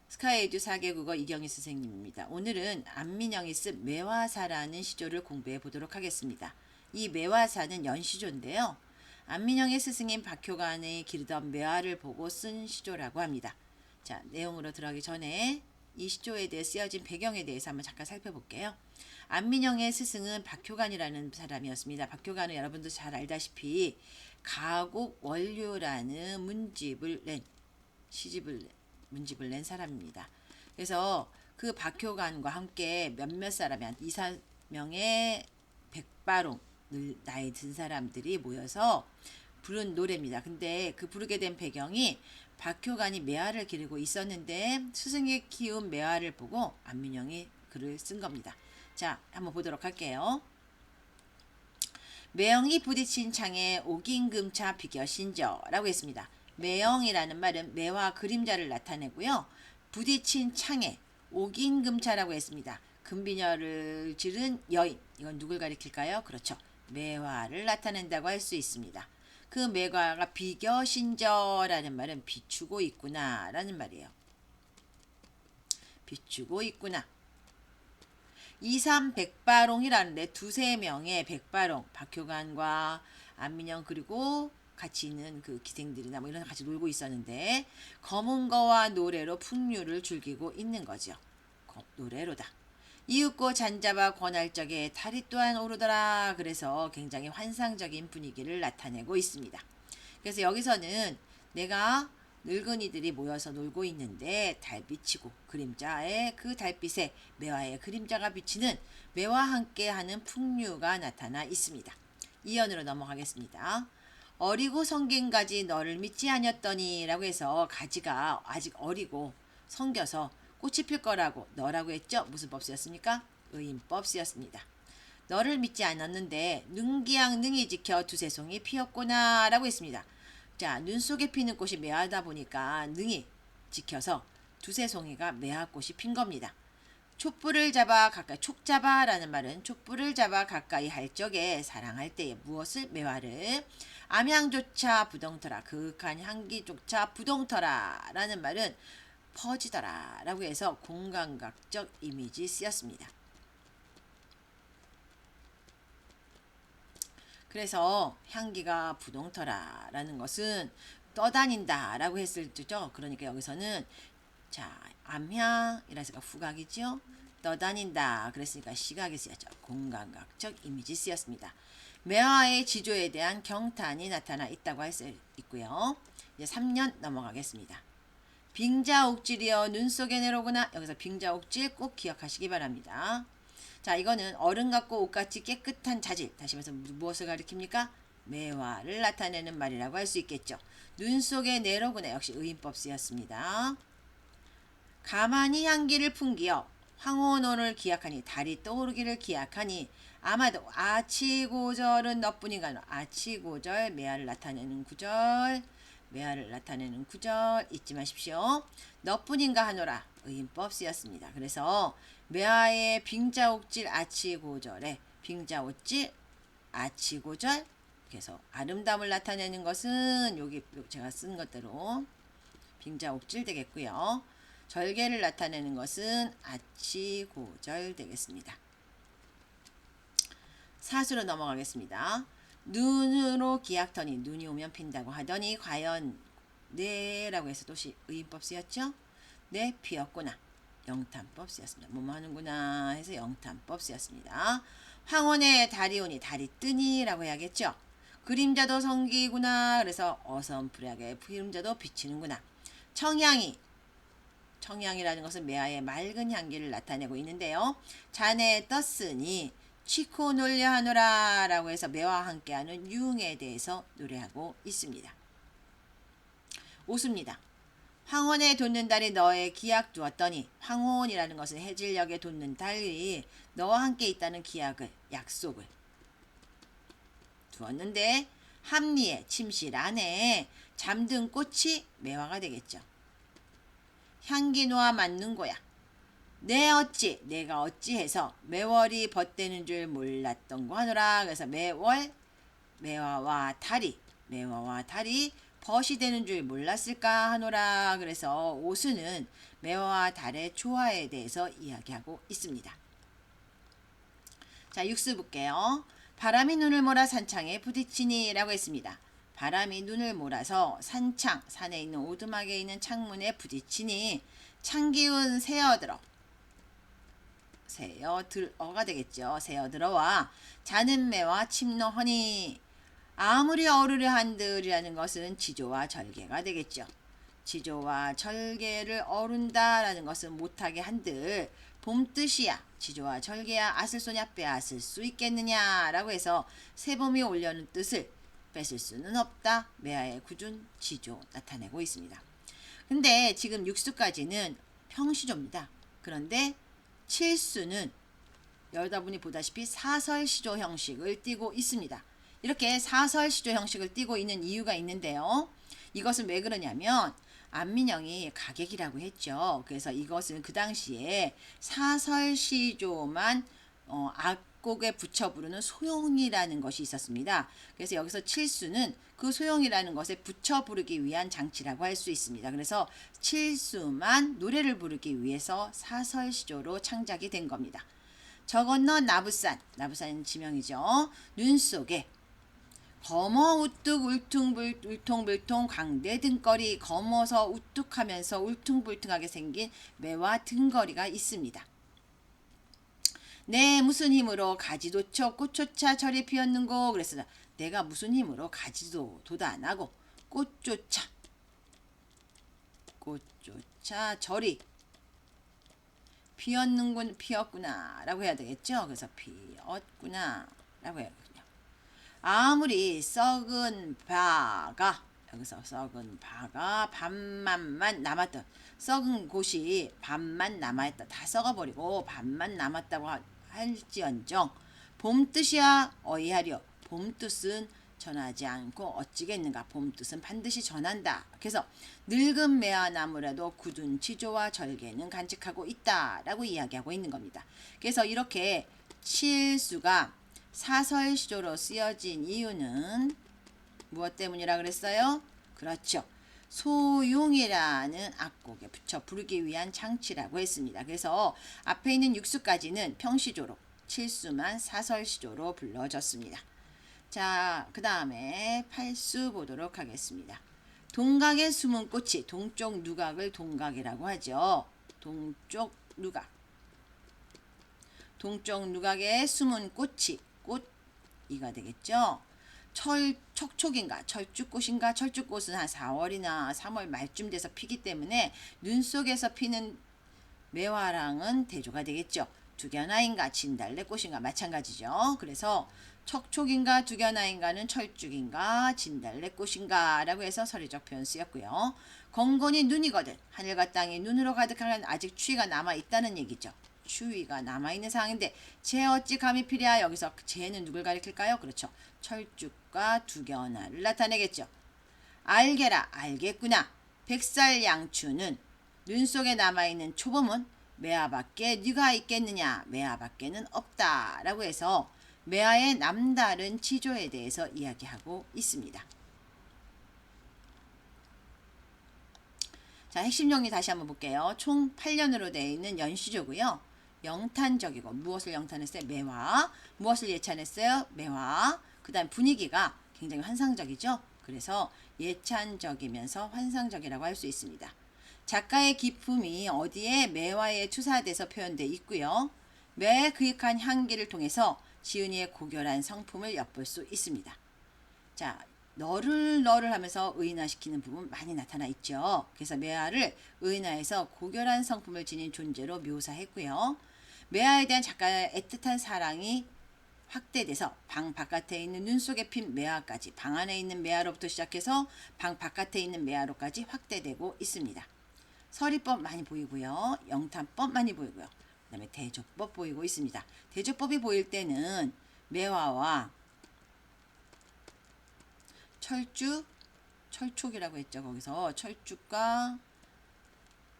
스카이에듀 4개국어 이경희 선생님입니다. 오늘은 안민영이 쓴 매화사라는 시조를 공부해 보도록 하겠습니다. 이 매화사는 연시조인데요. 안민영의 스승인 박효간의 기르던 매화를 보고 쓴 시조라고 합니다. 자, 내용으로 들어가기 전에 이 시조에 대해 쓰여진 배경에 대해서 한번 잠깐 살펴볼게요. 안민영의 스승은 박효간이라는 사람이었습니다. 박효간은 여러분도 잘 알다시피 가곡 원료라는 문집을 낸 사람입니다. 그래서 그 박효간과 함께 몇몇 사람이 한 2, 4명의 백바롱 나이 든 사람들이 모여서 부른 노래입니다. 근데 그 부르게 된 배경이 박효간이 매화를 기르고 있었는데 스승이 키운 매화를 보고 안민영이 글을 쓴 겁니다. 자, 한번 보도록 할게요. 매형이 부딪힌 창에 오긴금차 비겨신저라고 했습니다. 매형이라는 말은 매화 그림자를 나타내고요. 부딪힌 창에 오긴금차라고 했습니다. 금비녀를 지른 여인, 이건 누굴 가리킬까요? 그렇죠. 매화를 나타낸다고 할 수 있습니다. 그 매화가 비겨신저라는 말은 비추고 있구나 라는 말이에요. 비추고 있구나. 2, 3 백바롱이라는데 두세 명의 백바롱, 박효간과 안민영 그리고 같이 있는 그 기생들이나 뭐 이런 같이 놀고 있었는데 검은 거와 노래로 풍류를 즐기고 있는 거죠. 노래로다. 이윽고 잔잡아 권할 적에 달이 또한 오르더라. 그래서 굉장히 환상적인 분위기를 나타내고 있습니다. 그래서 여기서는 내가 늙은이들이 모여서 놀고 있는데 달빛이고 그림자에 그 달빛에 매화의 그림자가 비치는 매와 함께하는 풍류가 나타나 있습니다. 이연으로 넘어가겠습니다. 어리고 성긴 가지 너를 믿지 아니었더니 라고 해서 가지가 아직 어리고 성겨서 꽃이 필 거라고 너라고 했죠. 무슨 법 쓰였습니까? 의인법 쓰였습니다. 너를 믿지 않았는데 능기양 능히 지켜 두세 송이 피었구나 라고 했습니다. 자, 눈 속에 피는 꽃이 매화다 보니까 능히 지켜서 두세 송이가 매화꽃이 핀 겁니다. 촛불을 잡아 가까이, 촉잡아라는 말은 촛불을 잡아 가까이 할 적에 사랑할 때에 무엇을 매화를 암향조차 부동터라 그윽한 향기조차 부동터라 라는 말은 퍼지더라 라고 해서 공감각적 이미지 쓰였습니다. 그래서 향기가 부동터라 라는 것은 떠다닌다 라고 했을 때죠. 그러니까 여기서는 자, 암향이라서 후각이죠. 떠다닌다 그랬으니까 시각이 쓰였죠. 공감각적 이미지 쓰였습니다. 매화의 지조에 대한 경탄이 나타나 있다고 할 수 있고요. 이제 3년 넘어가겠습니다. 빙자옥질이여 눈 속에 내려오구나. 여기서 빙자옥질 꼭 기억하시기 바랍니다. 자, 이거는 어른 같고 옷같이 깨끗한 자질. 다시 말해서 무엇을 가리킵니까? 매화를 나타내는 말이라고 할 수 있겠죠. 눈 속에 내려오구나. 역시 의인법 쓰였습니다. 가만히 향기를 풍기어 황혼혼을 기약하니 달이 떠오르기를 기약하니 아마도 아치고절은 너뿐인가. 아치고절 매화를 나타내는 구절. 매화를 나타내는 구절 잊지 마십시오. 너뿐인가 하노라. 의인법 쓰였습니다. 그래서 매화의 빙자옥질 아치고절에 빙자옥질 아치고절 그래서 아름다움을 나타내는 것은 여기 제가 쓴 것대로 빙자옥질 되겠고요. 절개를 나타내는 것은 아치고절 되겠습니다. 사수로 넘어가겠습니다. 눈으로 기약터니 눈이 오면 핀다고 하더니 과연 네라고 해서 또시 의인법 쓰였죠. 네 피었구나. 영탄법 쓰였습니다. 뭐뭐 하는구나 해서 영탄법 쓰였습니다. 황혼의 달이 오니 달이 뜨니 라고 해야겠죠. 그림자도 성기구나. 그래서 어선풀하게 그림자도 비치는구나. 청향이라는 것은 매화의 맑은 향기를 나타내고 있는데요. 잔에 떴으니 취코 놀려 하노라 라고 해서 매화와 함께하는 유흥에 대해서 노래하고 있습니다. 오수입니다. 황혼에 돋는 달이 너의 기약 두었더니 황혼이라는 것은 해질녘에 돋는 달이 너와 함께 있다는 기약을 약속을 두었는데 합리에 침실 안에 잠든 꽃이 매화가 되겠죠. 향기 놓아 맞는 거야. 내가 어찌해서 매월이 벗되는 줄 몰랐던 거 하노라. 그래서 매월 매화와 달이 벗이 되는 줄 몰랐을까 하노라. 그래서 오수는 매화와 달의 조화에 대해서 이야기하고 있습니다. 자, 육수 볼게요. 바람이 눈을 몰아 산창에 부딪히니 라고 했습니다. 바람이 눈을 몰아서 산창, 산에 있는 오두막에 있는 창문에 부딪히니 찬기운 새어들어가 되겠죠. 새어들어와 자는 매와 침노하니 아무리 어르려 한들이라는 것은 지조와 절개가 되겠죠. 지조와 절개를 어룬다라는 것은 못하게 한들 봄뜻이야 지조와 절개야 아슬소냐 빼앗을 수 있겠느냐라고 해서 세봄이 올려는 뜻을 뺏을 수는 없다. 매화의 구준 지조 나타내고 있습니다. 근데 지금 육수까지는 평시조입니다. 그런데 칠수는 여러분이 보다시피 사설시조 형식을 띠고 있습니다. 이렇게 사설시조 형식을 띠고 있는 이유가 있는데요. 이것은 왜 그러냐면 안민영이 가객이라고 했죠. 그래서 이것은 그 당시에 사설시조만 악곡에 붙여 부르는 소용이라는 것이 있었습니다. 그래서 여기서 칠수는 그 소용이라는 것에 붙여 부르기 위한 장치라고 할 수 있습니다. 그래서 칠수만 노래를 부르기 위해서 사설시조로 창작이 된 겁니다. 저 건너 나부산 지명이죠. 눈 속에 검어 우뚝 울퉁불통 광대 등거리 검어서 우뚝하면서 울퉁불퉁하게 생긴 매화 등거리가 있습니다. 내 무슨 힘으로 가지도쳐 꽃조차 저리 피었는고. 그래서 내가 무슨 힘으로 가지도도 안 하고 꽃조차 저리 피었구나 라고 해야 되겠죠. 그래서 피었구나 라고 해야 되거든요. 아무리 썩은 바가 여기서 썩은 바가 반만만 남았던 썩은 곳이 반만 남아있다. 다 썩어버리고 반만 남았다고 할지언정 봄뜻이야 어이하려. 봄뜻은 전하지 않고 어찌겠는가. 봄뜻은 반드시 전한다. 그래서 늙은 매화나무라도 굳은 지조와 절개는 간직하고 있다라고 이야기하고 있는 겁니다. 그래서 이렇게 칠수가 사설시조로 쓰여진 이유는 무엇 때문이라 그랬어요? 그렇죠. 소용이라는 악곡에 붙여 부르기 위한 장치라고 했습니다. 그래서 앞에 있는 육수까지는 평시조로, 칠수만 사설시조로 불러졌습니다. 자, 그 다음에 팔수 보도록 하겠습니다. 동각의 숨은 꽃이 동쪽 누각을 동각이라고 하죠. 동쪽 누각의 숨은 꽃이 꽃이가 되겠죠. 척촉인가 철쭉꽃인가. 철쭉꽃은 한 4월이나 3월 말쯤 돼서 피기 때문에 눈 속에서 피는 매화랑은 대조가 되겠죠. 두견화인가 진달래꽃인가 마찬가지죠. 그래서 척촉인가 두견화인가는 철쭉인가 진달래꽃인가 라고 해서 서리적 표현 쓰였고요. 건곤이 눈이거든. 하늘과 땅이 눈으로 가득한 아직 추위가 남아있다는 얘기죠. 추위가 남아있는 상황인데 쟤 어찌 감히 피랴. 여기서 쟤는 누굴 가리킬까요? 그렇죠. 철쭉과 두견화를 나타내겠죠. 알게라 알겠구나. 백살양추는 눈 속에 남아있는 초범은 매화밖에 네가 있겠느냐. 매화밖에는 없다 라고 해서 매화의 남다른 지조에 대해서 이야기하고 있습니다. 자, 핵심 정리 다시 한번 볼게요. 총 8년으로 되어 있는 연시조고요. 영탄적이고 무엇을 영탄했어요? 매화. 무엇을 예찬했어요? 매화. 그 다음 분위기가 굉장히 환상적이죠. 그래서 예찬적이면서 환상적이라고 할 수 있습니다. 작가의 기품이 어디에 매화에 투사돼서 표현되어 있고요. 매화의 그윽한 향기를 통해서 지은이의 고결한 성품을 엿볼 수 있습니다. 자, 너를 하면서 의인화시키는 부분 많이 나타나 있죠. 그래서 매화를 의인화해서 고결한 성품을 지닌 존재로 묘사했고요. 매화에 대한 작가의 애틋한 사랑이 확대돼서 방 바깥에 있는 눈 속에 핀 매화까지 방 안에 있는 매화로부터 시작해서 방 바깥에 있는 매화로까지 확대되고 있습니다. 서리법 많이 보이고요. 영탄법 많이 보이고요. 그 다음에 대조법 보이고 있습니다. 대조법이 보일 때는 매화와 철쭉이라고 했죠. 거기서 철쭉과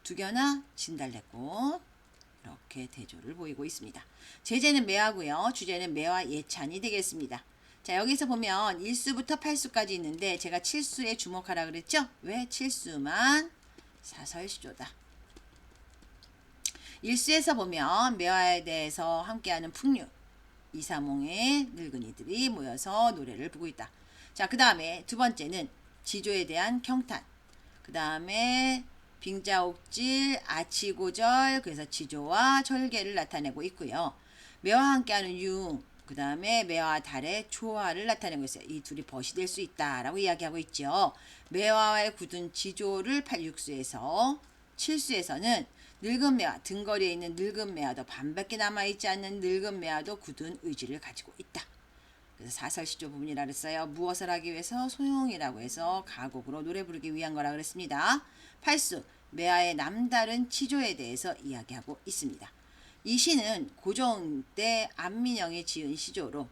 두견화, 진달래꽃 이렇게 대조를 보이고 있습니다. 제재는 매화고요. 주제는 매화 예찬이 되겠습니다. 자, 여기서 보면 1수부터 8수까지 있는데 제가 7수에 주목하라 그랬죠? 왜? 7수만 사설시조다. 1수에서 보면 매화에 대해서 함께하는 풍류, 이사몽의 늙은이들이 모여서 노래를 부르고 있다. 자, 그 다음에 두 번째는 지조에 대한 경탄. 그 다음에 빙자옥질, 아치고절, 그래서 지조와 절개를 나타내고 있고요. 매화와 함께하는 융, 그 다음에 매화와 달의 조화를 나타내고 있어요. 이 둘이 벗이 될 수 있다라고 이야기하고 있죠. 매화와의 굳은 지조를 6수에서 7수에서는 늙은 매화, 등거리에 있는 늙은 매화도 반밖에 남아있지 않는 늙은 매화도 굳은 의지를 가지고 있다. 그래서 사설시조 부분이라 그랬어요. 무엇을 하기 위해서? 소용이라고 해서 가곡으로 노래 부르기 위한 거라 그랬습니다. 8수, 매화의 남다른 치조에 대해서 이야기하고 있습니다. 이 시는 고종 때 안민영이 지은 시조로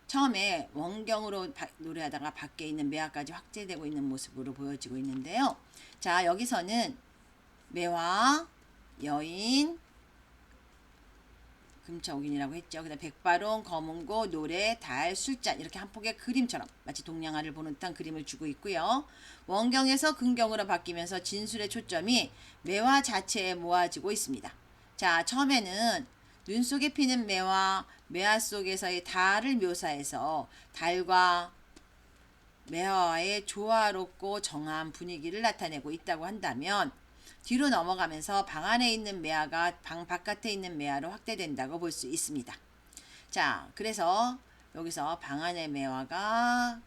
처음에 원경으로 노래하다가 밖에 있는 매화까지 확대되고 있는 모습으로 보여지고 있는데요. 자, 여기서는 매화, 여인, 금차옥인이라고 했죠. 그 다음 백바롱, 검은고, 노래, 달, 술잔 이렇게 한 폭의 그림처럼 마치 동양화를 보는 듯한 그림을 주고 있고요. 원경에서 근경으로 바뀌면서 진술의 초점이 매화 자체에 모아지고 있습니다. 자, 처음에는 눈 속에 피는 매화, 매화 속에서의 달을 묘사해서 달과 매화의 조화롭고 정한 분위기를 나타내고 있다고 한다면 뒤로 넘어가면서 방 안에 있는 매화가 방 바깥에 있는 매화로 확대된다고 볼 수 있습니다. 자, 그래서 여기서 방 안의 매화가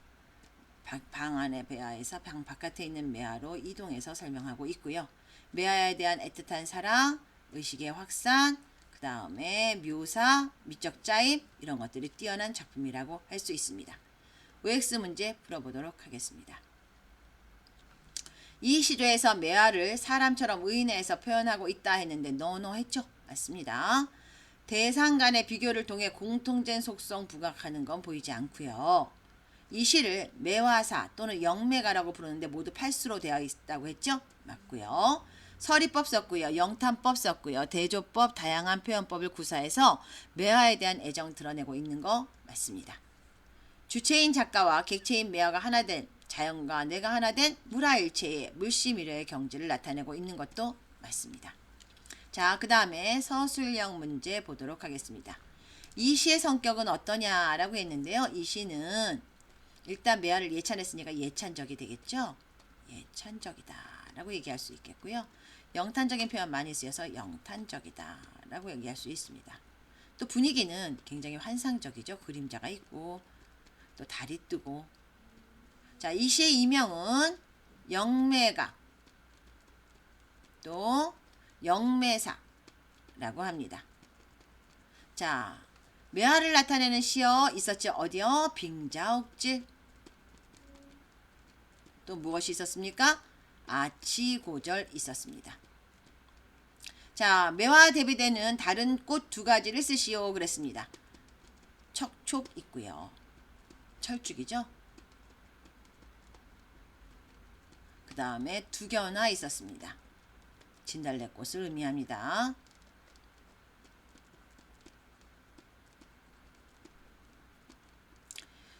방 안의 매화에서 방 바깥에 있는 매화로 이동해서 설명하고 있고요. 매화에 대한 애틋한 사랑, 의식의 확산, 그 다음에 묘사, 미적 짜임 이런 것들이 뛰어난 작품이라고 할 수 있습니다. OX 문제 풀어보도록 하겠습니다. 이 시조에서 매화를 사람처럼 의인해서 표현하고 있다 했는데 노노 했죠? 맞습니다. 대상 간의 비교를 통해 공통된 속성 부각하는 건 보이지 않고요. 이 시를 매화사 또는 영매가라고 부르는데 모두 팔수로 되어 있다고 했죠? 맞고요. 서리법 썼고요. 영탄법 썼고요. 대조법, 다양한 표현법을 구사해서 매화에 대한 애정 드러내고 있는 거 맞습니다. 주체인 작가와 객체인 매화가 하나 된 자연과 내가 하나 된 물화일체의 물시미려의 경지를 나타내고 있는 것도 맞습니다. 자, 그 다음에 서술형 문제 보도록 하겠습니다. 이 시의 성격은 어떠냐라고 했는데요. 이 시는 일단 매화를 예찬했으니까 예찬적이 되겠죠. 예찬적이다 라고 얘기할 수 있겠고요. 영탄적인 표현 많이 쓰여서 영탄적이다 라고 얘기할 수 있습니다. 또 분위기는 굉장히 환상적이죠. 그림자가 있고 또 달이 뜨고. 자, 이 시의 이명은 영매가 또 영매사라고 합니다. 자, 매화를 나타내는 시어 있었죠. 어디요? 빙자옥질. 또 무엇이 있었습니까? 아치고절 있었습니다. 자, 매화 대비되는 다른 꽃 두 가지를 쓰시오 그랬습니다. 척촉 있고요. 철쭉이죠. 그 다음에 두견화 있었습니다. 진달래꽃을 의미합니다.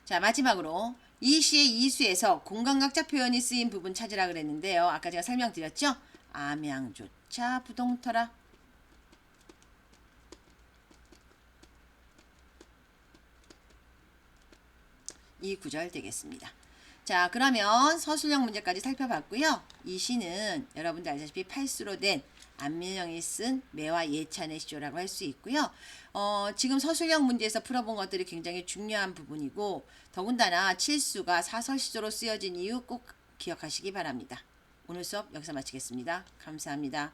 자, 마지막으로 이 시의 이수에서 공간각자 표현이 쓰인 부분 찾으라 그랬는데요. 아까 제가 설명드렸죠? 암양조차 부동터라. 이 구절 되겠습니다. 자, 그러면 서술형 문제까지 살펴봤고요. 이 시는 여러분들 알다시피 팔수로 된 안민영이 쓴 매화 예찬의 시조라고 할 수 있고요. 지금 서술형 문제에서 풀어본 것들이 굉장히 중요한 부분이고 더군다나 칠수가 사설시조로 쓰여진 이유 꼭 기억하시기 바랍니다. 오늘 수업 여기서 마치겠습니다. 감사합니다.